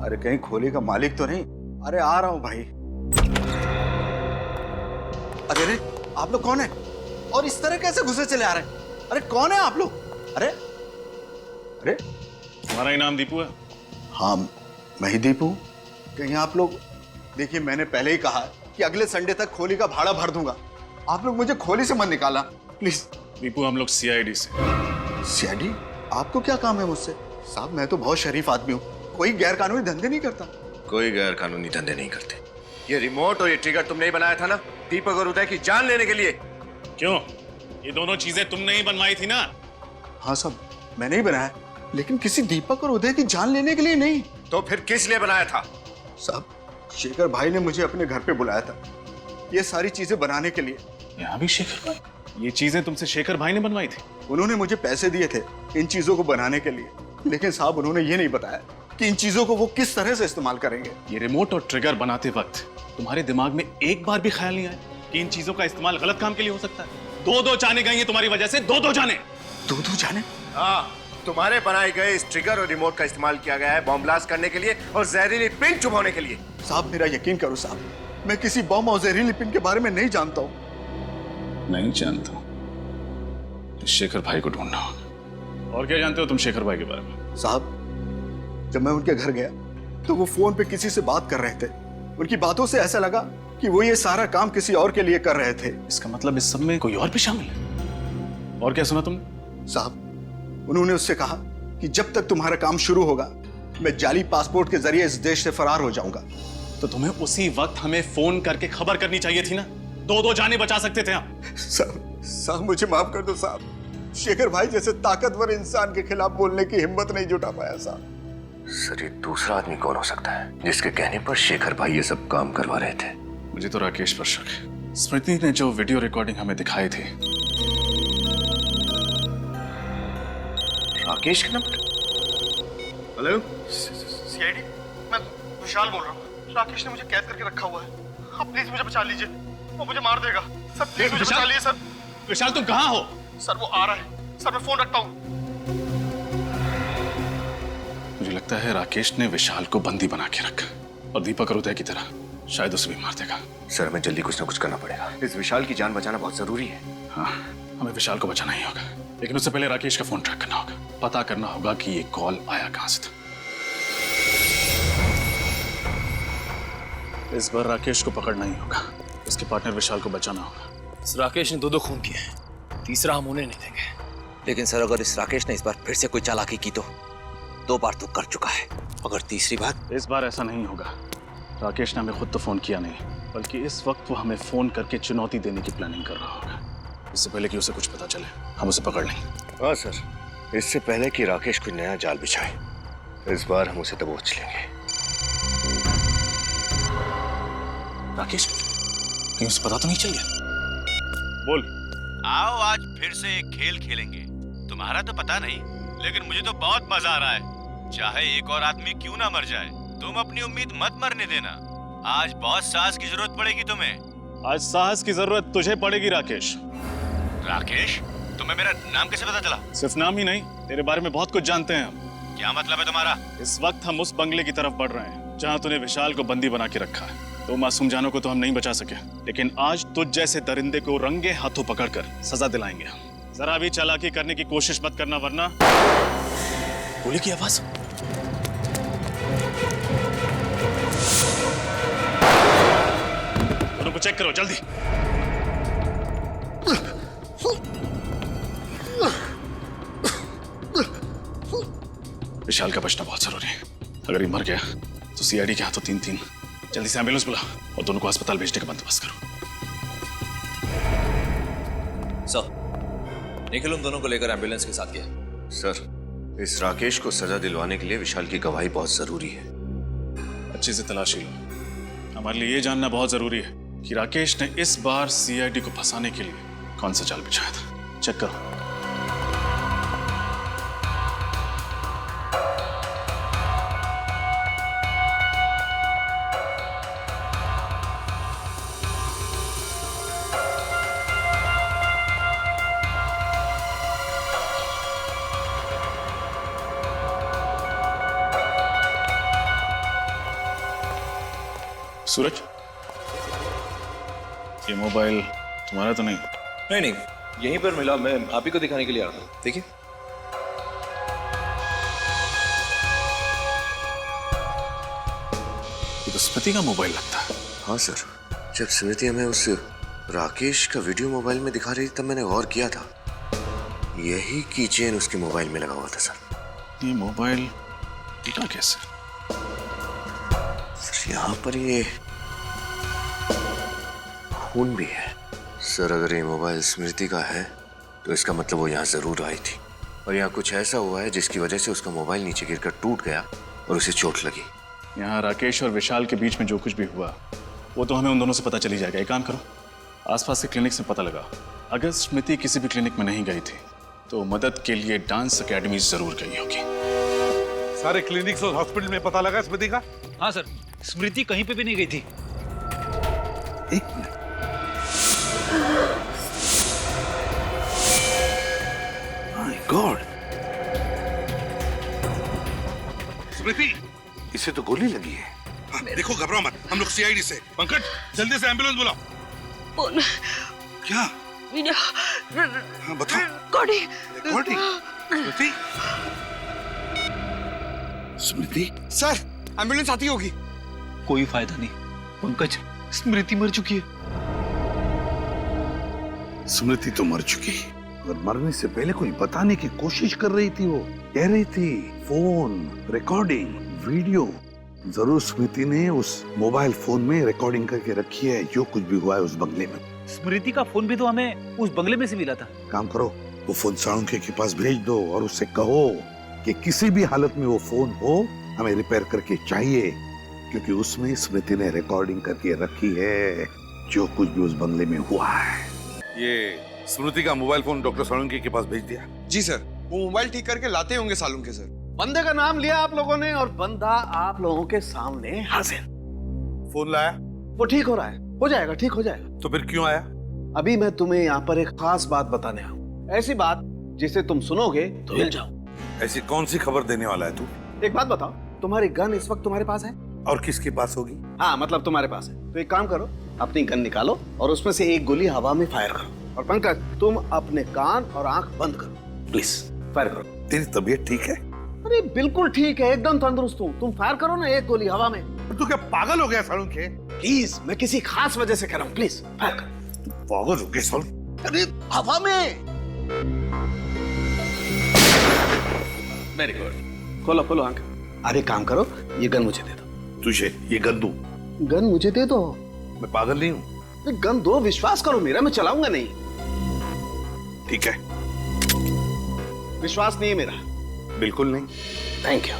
अरे कहीं खोली का मालिक तो नहीं? अरे आ रहा हूं भाई। अरे आप लोग कौन है और इस तरह कैसे घुसे चले आ रहे हैं? अरे कौन है आप लोग? अरे अरे तुम्हारा ही नाम दीपू है? हाँ मैं ही दीपू। कहीं आप लोग, देखिए मैंने पहले ही कहा कि अगले संडे तक खोली का भाड़ा भर दूंगा, आप लोग मुझे खोली से मत निकाला प्लीज। दीपू हम लोग सीआईडी से। सीआईडी? आपको क्या काम है मुझसे? साहब मैं तो बहुत शरीफ आदमी हूँ, कोई गैर कानूनी धंधे नहीं करता। कोई गैर कानूनी धंधे नहीं करते। ये रिमोट और ये ट्रिगर तुमने ही बनाया था ना, दीपक और उदय की जान लेने के लिए? क्यों, ये दोनों चीजें तुमने ही बनवाई थी ना? हाँ साहब मैंने ही बनाया, लेकिन किसी दीपक और उदय की जान लेने के लिए नहीं। तो फिर किस लिए बनाया था? साहब शेखर भाई ने मुझे अपने घर पे बुलाया था ये सारी चीजें बनाने के लिए। यहाँ भी शेखर भाई? ये चीजें तुमसे शेखर भाई ने बनवाई थी? उन्होंने मुझे पैसे दिए थे इन चीजों को बनाने के लिए, लेकिन साहब उन्होंने ये नहीं बताया कि इन चीजों को वो किस तरह से इस्तेमाल करेंगे। ये रिमोट और ट्रिगर बनाते वक्त तुम्हारे दिमाग में एक बार भी ख्याल नहीं आया कि इन चीजों का इस्तेमाल गलत काम के लिए हो सकता है? 2-2 जाने गई हैं तुम्हारी वजह से, 2-2 जाने। 2-2 जाने? हाँ, तुम्हारे बनाए गए इस ट्रिगर और रिमोट का इस्तेमाल किया गया है बॉम्ब ब्लास्ट करने के लिए और जहरीली पिन चुभाने के लिए। साहब मेरा यकीन करो साहब, मैं किसी बॉम्ब और जहरीली पिन के बारे में नहीं जानता हूँ। नहीं जानता? तो शेखर भाई को ढूंढना होगा। और क्या जानते हो तुम शेखर भाई के बारे में? साहब जब मैं उनके घर गया तो वो फोन पे किसी से बात कर रहे थे, उनकी बातों से ऐसा लगा कि वो ये सारा काम किसी और के लिए कर रहे थे। इसका मतलब इस सब में कोई और भी शामिल है? और क्या सुना तुमने? साहब उन्होंने उससे कहा कि जब तक तुम्हारा काम शुरू होगा मैं जाली पासपोर्ट के जरिए इस देश से फरार हो जाऊंगा। तो तुम्हें उसी वक्त हमें फोन करके खबर करनी चाहिए थी ना, 2-2 जाने बचा सकते थे आप। साहब मुझे माफ कर दो साहब, शेखर भाई जैसे ताकतवर इंसान के खिलाफ बोलने की हिम्मत नहीं जुटा पाया साहब। सर ये दूसरा आदमी कौन हो सकता है जिसके कहने पर शेखर भाई ये सब काम करवा रहे थे? मुझे तो राकेश पर शक है। स्मृति ने जो वीडियो रिकॉर्डिंग हमें दिखाई थी। राकेश का नंबर? हेलो सीआईडी, मैं विशाल बोल रहा हूँ। राकेश ने मुझे कैद करके रखा हुआ है, आप प्लीज मुझे बचा लीजिए, वो मुझे मार देगा। सर प्लीज मुझे बचा लीजिए सर। विशाल तुम कहाँ हो? सर वो आ रहा है, सर मैं फोन रखता हूँ। मुझे लगता है राकेश ने विशाल को बंदी बना के रखा। और दीपक और उदय की तरह शायद उसे भी मार देगा। सर हमें जल्दी कुछ ना कुछ करना पड़ेगा। इस विशाल की जान बचाना बहुत जरूरी है। हाँ, हमें विशाल को बचाना ही होगा, लेकिन उससे पहले राकेश का फोन ट्रैक करना होगा। पता करना होगा कि ये कॉल आया कहां से था। इस बार राकेश को पकड़ना ही होगा, उसके पार्टनर विशाल को बचाना होगा। इस राकेश ने दो खून किए हैं, तीसरा हम उन्हें नहीं देंगे। लेकिन सर अगर इस राकेश ने इस बार फिर से कोई चालाकी की तो 2 बार तो कर चुका है, अगर तीसरी बार। इस बार ऐसा नहीं होगा। राकेश ने हमें खुद तो फोन किया नहीं, बल्कि इस वक्त वो हमें फोन करके चुनौती देने की प्लानिंग कर रहा होगा। इससे पहले कि उसे कुछ पता चले हम उसे पकड़ लेंगे। हाँ सर, इससे पहले कि राकेश कोई नया जाल बिछाए, इस बार हम उसे दबोच लेंगे। राकेश, कहीं उसे पता तो नहीं चल गया? बोल। आओ आज फिर से एक खेल खेलेंगे। तुम्हारा तो पता नहीं, लेकिन मुझे तो बहुत मजा आ रहा है। चाहे एक और आदमी क्यों ना मर जाए, तुम अपनी उम्मीद मत मरने देना। आज बहुत साहस की जरूरत पड़ेगी तुम्हें। आज साहस की जरूरत तुझे पड़ेगी राकेश। राकेश, तुम्हें मेरा नाम कैसे पता चला? सिर्फ नाम ही नहीं, तेरे बारे में बहुत कुछ जानते हैं हम। क्या मतलब है तुम्हारा? इस वक्त हम उस बंगले की तरफ बढ़ रहे हैं जहाँ तूने विशाल को बंदी बना के रखा है। तो मासूम जानों को तो हम नहीं बचा सके, लेकिन आज तुझ जैसे दरिंदे को रंगे हाथों पकड़कर सजा दिलाएंगे। जरा भी चालाकी करने की कोशिश मत करना, वरना गोली की आवाज। दोनों को चेक करो जल्दी। विशाल का बचना बहुत जरूरी है। अगर ये मर गया तो सीआईडी के हाथों 3-3। जल्दी से एम्बुलेंस बुला और दोनों को अस्पताल भेजने का बंदोबस्त करो। सर, निखिल उन दोनों को लेकर एम्बुलेंस के साथ गया। सर, इस राकेश को सजा दिलवाने के लिए विशाल की गवाही बहुत जरूरी है। अच्छे से तलाशी लो। हमारे लिए ये जानना बहुत जरूरी है कि राकेश ने इस बार सीआईडी को फंसाने के लिए कौन सा जाल बिछाया था। चेक करो। सूरज, ये मोबाइल तुम्हारा तो नहीं? नहीं, यहीं पर मिला। मैं आप ही को दिखाने के लिए आ रहा हूँ। देखिए। ये तो स्मृति का मोबाइल लगता है। हाँ सर, जब स्मृति हमें उस राकेश का वीडियो मोबाइल में दिखा रही थी तब मैंने गौर किया था, यही की चेन उसके मोबाइल में लगा हुआ था सर। ये मोबाइल टूटा कैसे? सर, यहाँ पर ये खून भी है। सर, अगर ये मोबाइल स्मृति का है तो इसका मतलब वो यहाँ जरूर आई थी, और यहाँ कुछ ऐसा हुआ है जिसकी वजह से उसका मोबाइल नीचे गिरकर टूट गया और उसे चोट लगी। यहाँ राकेश और विशाल के बीच में जो कुछ भी हुआ वो तो हमें उन दोनों से पता चली जाएगा। एक काम करो, आसपास के क्लिनिक से पता लगा। अगर स्मृति किसी भी क्लिनिक में नहीं गई थी तो मदद के लिए डांस अकेडमी जरूर गई होगी। सारे क्लिनिक्स और हॉस्पिटल में पता लगा स्मृति का? हाँ सर, स्मृति कहीं पे भी नहीं गई थी। एक मिनट, माय गॉड, स्मृति, इसे तो गोली लगी है। हाँ, देखो घबराओ मत, हम लोग सीआईडी से। पंकज, जल्दी से एम्बुलेंस बुलाओ। फोन क्या? वीडियो। हाँ बताओ। रिकॉर्डिंग। स्मृति? स्मृति? सर, एम्बुलेंस आती होगी। कोई फायदा नहीं पंकज, स्मृति मर चुकी है। स्मृति तो मर चुकी है, और मरने से पहले कोई बताने की कोशिश कर रही थी। वो कह रही थी फोन, रिकॉर्डिंग, वीडियो। जरूर स्मृति ने उस मोबाइल फोन में रिकॉर्डिंग करके रखी है जो कुछ भी हुआ है उस बंगले में। स्मृति का फोन भी तो हमें उस बंगले में से मिला था। काम करो, वो फोन साळुंखे के पास भेज दो और उससे कहो कि किसी भी हालत में वो फोन हो हमें रिपेयर करके चाहिए, क्योंकि उसमें स्मृति ने रिकॉर्डिंग करके रखी है जो कुछ भी उस बंगले में हुआ है। ये स्मृति का मोबाइल फोन डॉक्टर साळुंखे के पास भेज दिया? जी सर, वो मोबाइल ठीक करके लाते होंगे साळुंखे सर। बंदे का नाम लिया आप लोगों ने और बंदा आप लोगों के सामने हाजिर। फोन लाया? वो ठीक हो रहा है, हो जाएगा, ठीक हो जाएगा। तो फिर क्यों आया? अभी मैं तुम्हें यहाँ पर एक खास बात बताने आया हूँ, ऐसी बात जिसे तुम सुनोगे तो हिल जाओ। ऐसी कौन सी खबर देने वाला है तू? एक बात बताओ, तुम्हारी गन इस वक्त तुम्हारे पास है? और किसके पास होगी? हाँ मतलब तुम्हारे पास है। तो एक काम करो, अपनी गन निकालो और उसमें से एक गोली हवा में फायर करो। और पंकज तुम अपने कान और आंख बंद करो, प्लीज फायर करो। तेरी तबीयत ठीक है? अरे बिल्कुल ठीक है, एकदम तंदुरुस्त हूँ। तुम फायर करो ना एक गोली हवा में। तू क्या पागल हो गया सालू के? प्लीज, मैं किसी खास वजह से कह रहा हूँ, प्लीज फायर करो। पागल हो गया सालू? अरे हवा में। वेरी गुड, खोलो खोलो आंख। अब एक काम करो, ये गन मुझे दे दो। तुझे ये गन दूं? गन मुझे दे दो। मैं पागल नहीं हूँ। गन दो, विश्वास करो मेरा, मैं चलाऊंगा नहीं। ठीक है। विश्वास नहीं है मेरा? बिल्कुल नहीं। Thank you.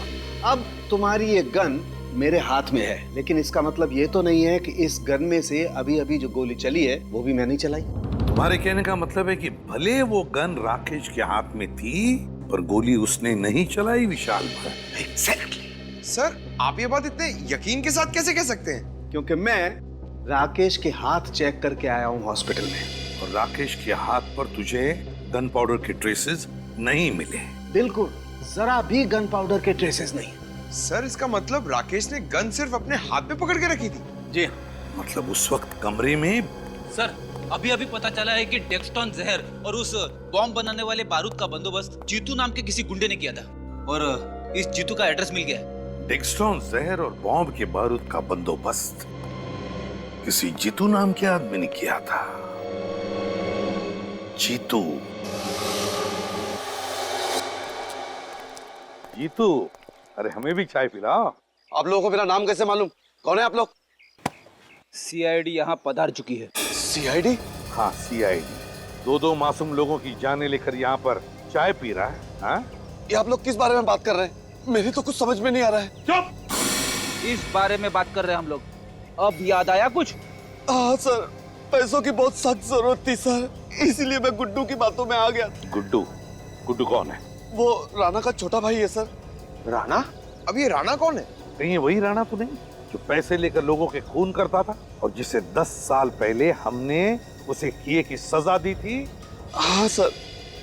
अब तुम्हारी ये गन मेरे हाथ में है, लेकिन इसका मतलब ये तो नहीं है कि इस गन में से अभी अभी जो गोली चली है वो भी मैं नहीं चलाई। तुम्हारे कहने का मतलब है कि भले वो गन राकेश के हाथ में थी पर गोली उसने नहीं चलाई विशाल पर। एग्जैक्टली। सर आप ये बात इतने यकीन के साथ कैसे कह सकते हैं? क्योंकि मैं राकेश के हाथ चेक करके आया हूँ हॉस्पिटल में। और राकेश के हाथ पर तुझे गन पाउडर के ट्रेसेस नहीं मिले? बिल्कुल, जरा भी गन पाउडर के ट्रेसेस नहीं। सर इसका मतलब राकेश ने गन सिर्फ अपने हाथ में पकड़ के रखी थी? जी। मतलब उस वक्त कमरे में? सर अभी अभी पता चला है कि डेक्सटॉन जहर और उस बॉम्ब बनाने वाले बारूद का बंदोबस्त जीतू नाम के किसी गुंडे ने किया था और इस जीतू का एड्रेस मिल गया है। डेक्सटॉन जहर और बॉम्ब के बारूद का बंदोबस्त किसी जीतू नाम के आदमी ने किया था। जीतू। जीतू, अरे हमें भी चाय पिलाओ। आप लोगों को मेरा नाम कैसे मालूम? कौन है आप लोग? सीआईडी यहाँ पधार चुकी है। सीआईडी? हाँ सीआईडी। दो मासूम लोगों की जानें लेकर यहाँ पर चाय पी रहा है। हाँ? ये आप लोग किस बारे में बात कर रहे हैं? मेरी तो कुछ समझ में नहीं आ रहा है। चुप! इस बारे में बात कर रहे हैं हम लोग। अब याद आया कुछ? हाँ सर, पैसों की बहुत सख्त जरूरत थी सर, इसीलिए मैं गुड्डू की बातों में आ गया। गुड्डू? गुड्डू कौन है? वो राणा का छोटा भाई है सर। राणा? अब ये राणा कौन है? कहीं ये वही राणा तो नहीं जो पैसे लेकर लोगों के खून करता था और जिसे 10 साल पहले हमने उसे किए की सजा दी थी? हाँ सर।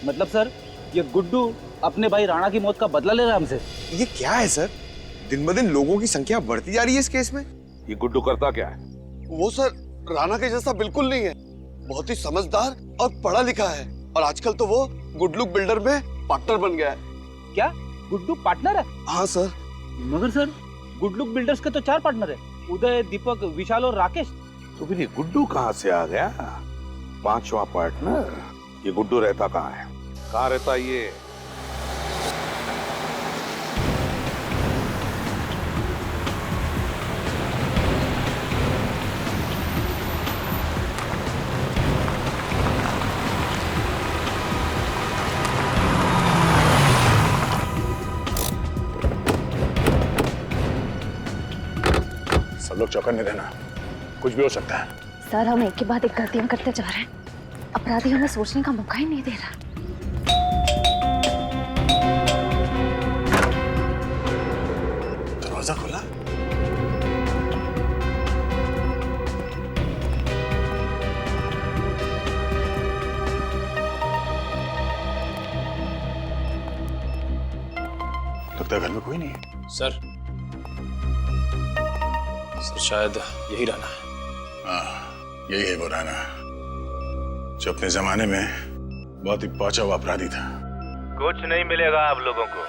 मतलब सर ये गुड्डू अपने भाई राणा की मौत का बदला ले रहा है हमसे? ये क्या है सर? दिन ब दिन लोगों की संख्या बढ़ती जा रही है इस केस में। ये गुड्डू करता क्या है? वो सर राणा के जैसा बिल्कुल नहीं है, बहुत ही समझदार और पढ़ा लिखा है और आजकल तो वो गुड लुक बिल्डर में पार्टनर बन गया है। क्या गुड्डू पार्टनर है? हाँ सर। मगर सर गुड लुक बिल्डर्स के तो 4 पार्टनर है, उदय, दीपक, विशाल और राकेश। तो फिर ये गुड्डू कहाँ से आ गया? 5वां पार्टनर? ये गुड्डू रहता कहाँ है? कहाँ रहता ये? सब लोग चौकन्ने रहना, कुछ भी हो सकता है। सर हम एक के बाद एक गलतियां करते जा रहे हैं, अपराधी हमें सोचने का मौका ही नहीं दे रहा। दरवाजा खोला? लगता है घर में कोई नहीं है। सर शायद यही राणा है। हाँ, यही है वो राणा जो अपने जमाने में बहुत ही पहुंचा हुआ अपराधी था। कुछ नहीं मिलेगा आप लोगों को।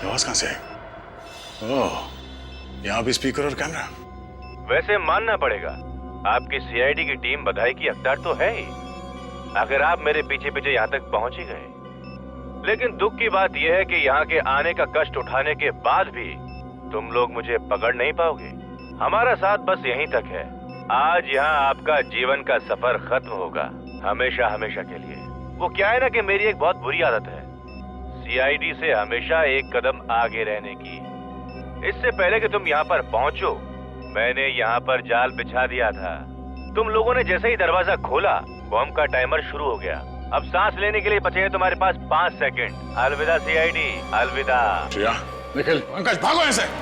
आवाज कहां से? ओह, यहाँ भी स्पीकर और कैमरा। वैसे मानना पड़ेगा आपकी सीआईडी की टीम बधाई की हकदार तो है ही, अगर आप मेरे पीछे पीछे यहाँ तक पहुंच ही गए। लेकिन दुख की बात यह है कि यहाँ के आने का कष्ट उठाने के बाद भी तुम लोग मुझे पकड़ नहीं पाओगे। हमारा साथ बस यहीं तक है। आज यहाँ आपका जीवन का सफर खत्म होगा, हमेशा हमेशा के लिए। वो क्या है ना कि मेरी एक बहुत बुरी आदत है सीआईडी से हमेशा एक कदम आगे रहने की। इससे पहले कि तुम यहाँ पर पहुंचो मैंने यहाँ पर जाल बिछा दिया था। तुम लोगों ने जैसे ही दरवाजा खोला बॉम्ब का टाइमर शुरू हो गया। अब सांस लेने के लिए बचे हैं तुम्हारे पास 5 सेकंड। अलविदा सीआईडी, अलविदा। निखिल, पंकज भागो यहाँ से।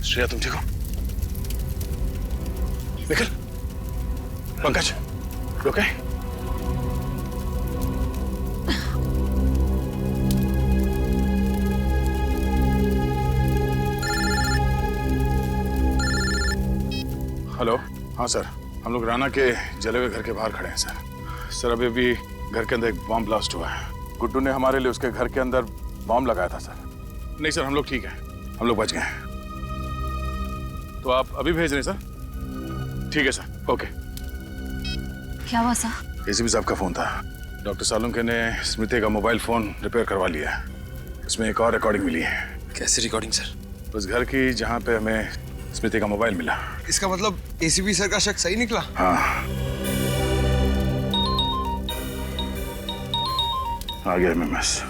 श्रेया तुम ठीक हो? निखिल, पंकज, ओके? हेलो। हाँ सर, हम लोग राणा के जले हुए घर के बाहर खड़े हैं सर। सर अभी अभी घर के अंदर एक बॉम्ब ब्लास्ट हुआ है। गुड्डू ने हमारे लिए उसके घर के अंदर बॉम्ब लगाया था सर। नहीं सर, हम लोग ठीक हैं, हम लोग बच गए हैं। तो आप अभी भेज रहे हैं सर? ठीक है सर, ओके। क्या हुआ सर? एसीपी साहब का फोन था। डॉक्टर सालुंके ने स्मृति का मोबाइल फोन रिपेयर करवा लिया है। उसमें एक और रिकॉर्डिंग मिली है। कैसी रिकॉर्डिंग सर? उस घर की जहाँ पे हमें स्मृति का मोबाइल मिला। इसका मतलब एसीपी सर का शक सही निकला? हाँ, आ गया एमएमएस।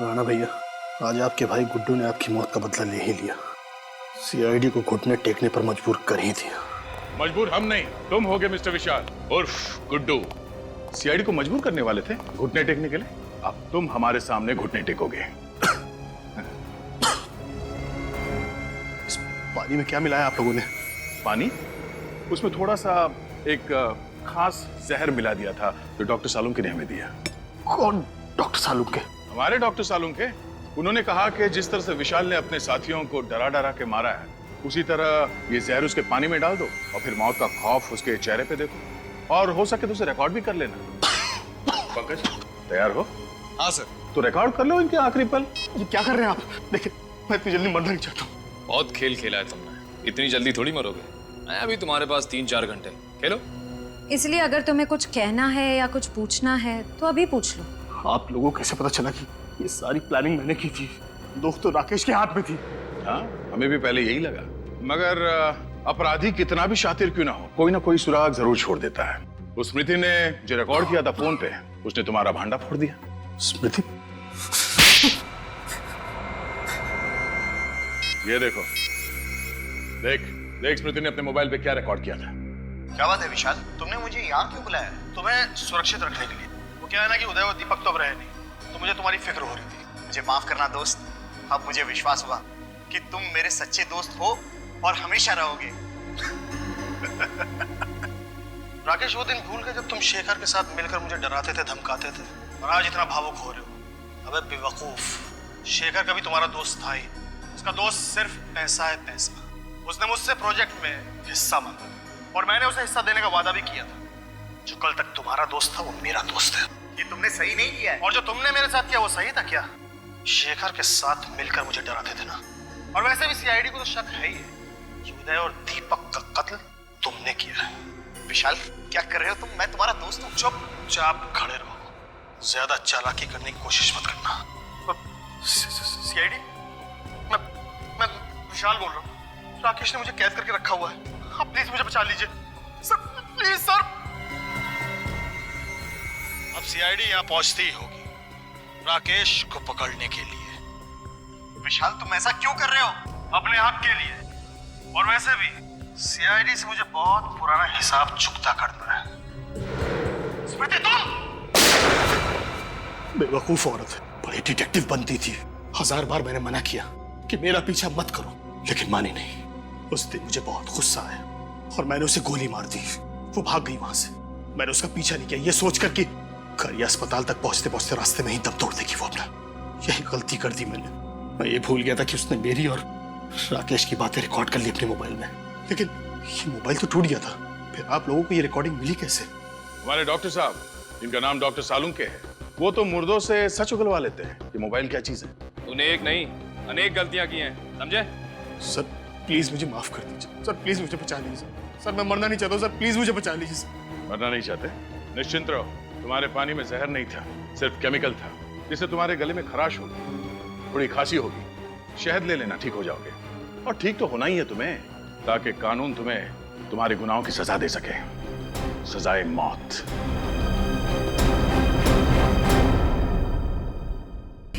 राणा भैया, आज आपके भाई गुड्डू ने आपकी मौत का बदला ले ही लिया। सीआईडी को घुटने टेकने पर मजबूर कर ही दिया। मजबूर हम नहीं, तुम होगे मिस्टर विशाल उर्फ गुड्डू। सीआईडी को मजबूर करने वाले थे घुटने टेकने के लिए। अब तुम हमारे सामने घुटने टेकोगे। इस पानी में क्या मिलाया आप लोगों ने? पानी? उसमें थोड़ा सा एक खास जहर मिला दिया था जो डॉक्टर सालुंके ने हमें दिया। कौन डॉक्टर सालुंके? हमारे डॉक्टर सालुंके। उन्होंने कहा कि जिस तरह से विशाल ने अपने साथियों को डरा डरा के मारा है, उसी तरह ये जहर उसके पानी में डाल दो और फिर मौत का खौफ उसके चेहरे पे देखो, और हो सके तो उसे रिकॉर्ड भी कर लेना। पंकज, तैयार हो? हाँ सर। तो रिकॉर्ड कर लो इनके आखिरी पल। ये क्या कर रहे हैं आप? देखिए, मैं इतनी जल्दी मरना नहीं चाहता हूँ। बहुत खेल खेला है तुमने, इतनी जल्दी थोड़ी मरोगे। मैं अभी तुम्हारे पास 3-4 घंटे, खेलो। इसलिए अगर तुम्हें कुछ कहना है या कुछ पूछना है तो अभी पूछ लो। आप लोगों को कैसे पता चला कि ये सारी प्लानिंग मैंने की थी? दोस्त तो राकेश के हाथ में थी। हाँ, हमें भी पहले यही लगा, मगर अपराधी कितना भी शातिर क्यों ना हो, कोई ना कोई सुराग जरूर छोड़ देता है। उस स्मृति ने जो रिकॉर्ड किया था फोन पे, उसने तुम्हारा भांडा फोड़ दिया। स्मृति? ये देखो, देख देख स्मृति ने अपने मोबाइल पे क्या रिकॉर्ड किया था। क्या बात है विशाल, तुमने मुझे यहाँ क्यों बुलाया? तुम्हें सुरक्षित रखने के लिए। वो क्या है ना कि उदय और दीपक तो अब रहे नहीं, तो मुझे तुम्हारी फिक्र हो रही थी। मुझे माफ करना दोस्त, अब मुझे विश्वास हुआ कि तुम मेरे सच्चे दोस्त हो और हमेशा रहोगे। राकेश, वो दिन भूल गए जब तुम शेखर के साथ मिलकर मुझे डराते थे, धमकाते थे, और आज इतना भावुक हो रहे हो। अबे बेवकूफ, शेखर कभी तुम्हारा दोस्त था ही। उसका दोस्त सिर्फ पैसा है, पैसा। उसने मुझसे प्रोजेक्ट में हिस्सा मांगा और मैंने उसे हिस्सा देने का वादा भी किया था। जो कल तक तुम्हारा दोस्त था वो मेरा दोस्त है। ये तुमने सही नहीं किया है। और जो तुमने मेरे साथ किया वो सही था क्या? शेखर के साथ मिलकर मुझे डराते थे ना। और वैसे भी सीआईडी को तो शक है ही है कि उदय और दीपक का कत्ल तुमने किया है। विशाल, क्या कर रहे हो तुम? मैं तुम्हारा दोस्त हूँ। चुपचाप खड़े रहो, ज्यादा चालाकी करने की कोशिश मत करना। सीआईडी? मैं विशाल बोल रहा हूँ। राकेश ने मुझे कैद करके रखा हुआ है। आप प्लीज मुझे बचा लीजिए सर, प्लीज सर। अब सीआईडी यहाँ पहुंचती ही होगी राकेश को पकड़ने के लिए। विशाल, तुम ऐसा क्यों कर रहे हो? अपने हक के लिए। और वैसे भी सीआईडी से मुझे बहुत पुराना हिसाब चुकता करना है। स्मृति, तुम बेवकूफ औरत, बड़ी डिटेक्टिव बनती थी। 1000 बार मैंने मना किया कि मेरा पीछा मत करो, लेकिन मानी नहीं। उस दिन मुझे बहुत गुस्सा आया और मैंने उसे गोली मार दी। वो भाग गई वहां से। मैंने उसका पीछा नहीं किया, ये सोचकर कि करिया अस्पताल तक पहुंचते पहुंचते रास्ते में ही दम तोड़ देगी वो अपना। यही गलती कर दी मैंने। मैं ये भूल गया था कि उसने मेरी और राकेश की बातें रिकॉर्ड कर ली अपने मोबाइल में। लेकिन ये मोबाइल तो टूट गया था। फिर आप लोगों को ये रिकॉर्डिंग मिली कैसे? हमारे डॉक्टर साहब, जिनका नाम डॉक्टर सालुंके है, वो तो मुर्दों से सच उगलवा लेते हैं कि मोबाइल क्या चीज है। तूने एक नहीं अनेक गलतियां की हैं, समझे? सर प्लीज मुझे माफ कर दीजिए। सर प्लीज मुझे बचा लीजिए। सर मैं मरना नहीं चाहता हूँ। सर प्लीज मुझे बचा लीजिए। मरना नहीं चाहते? निश्चिंत रहो, तुम्हारे पानी में जहर नहीं था, सिर्फ केमिकल था, जिससे तुम्हारे गले में खराश होगी, थोड़ी खांसी होगी। शहद ले लेना, ठीक हो जाओगे। और ठीक तो होना ही है तुम्हें, ताकि कानून तुम्हें तुम्हारे गुनाहों की सजा दे सके, सजाए मौत।